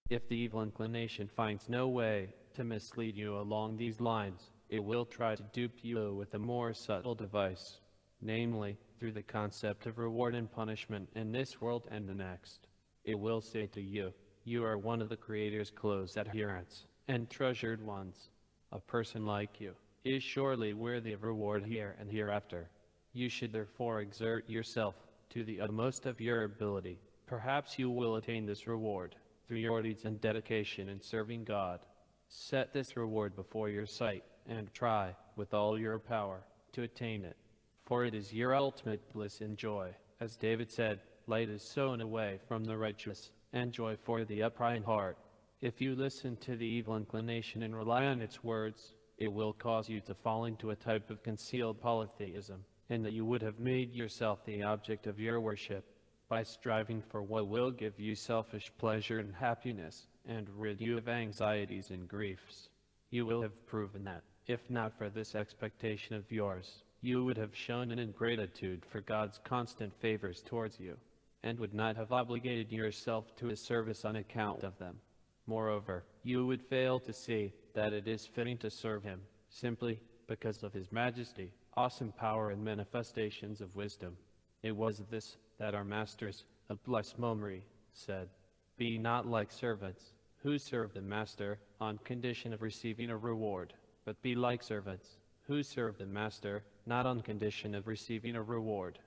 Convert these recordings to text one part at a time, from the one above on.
If the evil inclination finds no way to mislead you along these lines, it will try to dupe you with a more subtle device, namely, through the concept of reward and punishment in this world and the next. It will say to you, you are one of the Creator's close adherents and treasured ones. A person like you is surely worthy of reward here and hereafter. You should therefore exert yourself to the utmost of your ability. Perhaps you will attain this reward through your deeds and dedication in serving God. Set this reward before your sight and try, with all your power, to attain it. For it is your ultimate bliss and joy. As David said, light is sown away from the righteous, and joy for the upright in heart. If you listen to the evil inclination and rely on its words, it will cause you to fall into a type of concealed polytheism, and that you would have made yourself the object of your worship by striving for what will give you selfish pleasure and happiness, and rid you of anxieties and griefs. You will have proven that, if not for this expectation of yours, you would have shown an ingratitude for God's constant favors towards you, and would not have obligated yourself to his service on account of them. Moreover, you would fail to see that it is fitting to serve him, simply because of his majesty, awesome power, and manifestations of wisdom. It was this that our masters of blessed memory said, "Be not like servants, who serve the master on condition of receiving a reward, but be like servants, who serve the master not on condition of receiving a reward."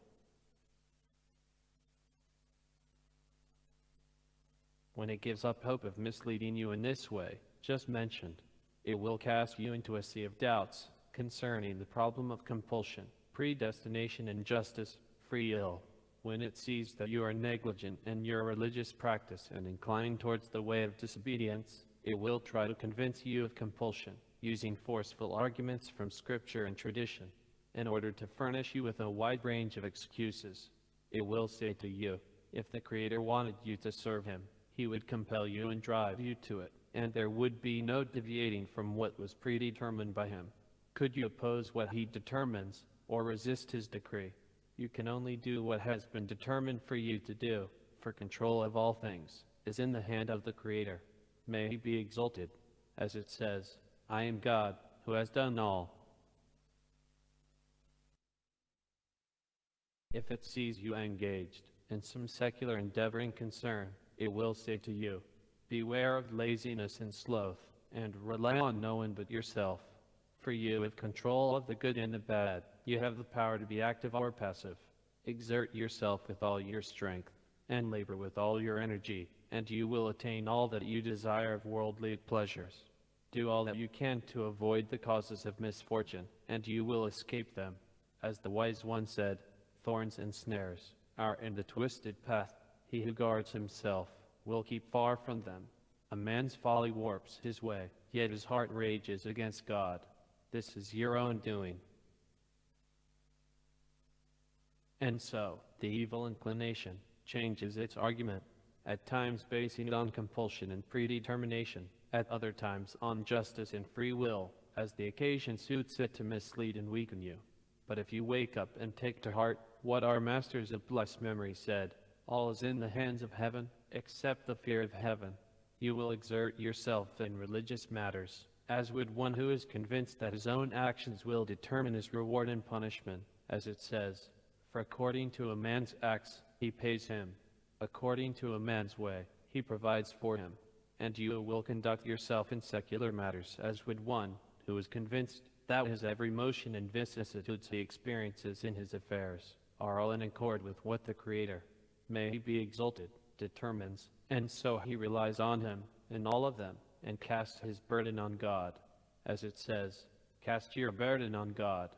When it gives up hope of misleading you in this way, just mentioned, it will cast you into a sea of doubts concerning the problem of compulsion, predestination, and justice, free will. When it sees that you are negligent in your religious practice and inclining towards the way of disobedience, it will try to convince you of compulsion, using forceful arguments from scripture and tradition, in order to furnish you with a wide range of excuses. It will say to you, if the Creator wanted you to serve him, he would compel you and drive you to it, and there would be no deviating from what was predetermined by him. Could you oppose what he determines, or resist his decree? You can only do what has been determined for you to do, for control of all things is in the hand of the Creator. May he be exalted, as it says, "I am God, who has done all." If it sees you engaged in some secular endeavor and concern, it will say to you, "Beware of laziness and sloth, and rely on no one but yourself. For you have control of the good and the bad. You have the power to be active or passive. Exert yourself with all your strength, and labor with all your energy, and you will attain all that you desire of worldly pleasures. Do all that you can to avoid the causes of misfortune, and you will escape them. As the wise one said, thorns and snares are in the twisted path. He who guards himself will keep far from them. A man's folly warps his way, yet his heart rages against God. This is your own doing. And so, the evil inclination changes its argument, at times basing it on compulsion and predetermination, at other times on justice and free will, as the occasion suits it to mislead and weaken you. But if you wake up and take to heart what our masters of blessed memory said, all is in the hands of heaven, except the fear of heaven, you will exert yourself in religious matters, as would one who is convinced that his own actions will determine his reward and punishment, as it says, "For according to a man's acts he pays him, according to a man's way he provides for him." And you will conduct yourself in secular matters as would one who is convinced that his every motion and vicissitudes he experiences in his affairs are all in accord with what the Creator, may he be exalted, determines, and so he relies on him in all of them, and casts his burden on God. As it says, "Cast your burden on God,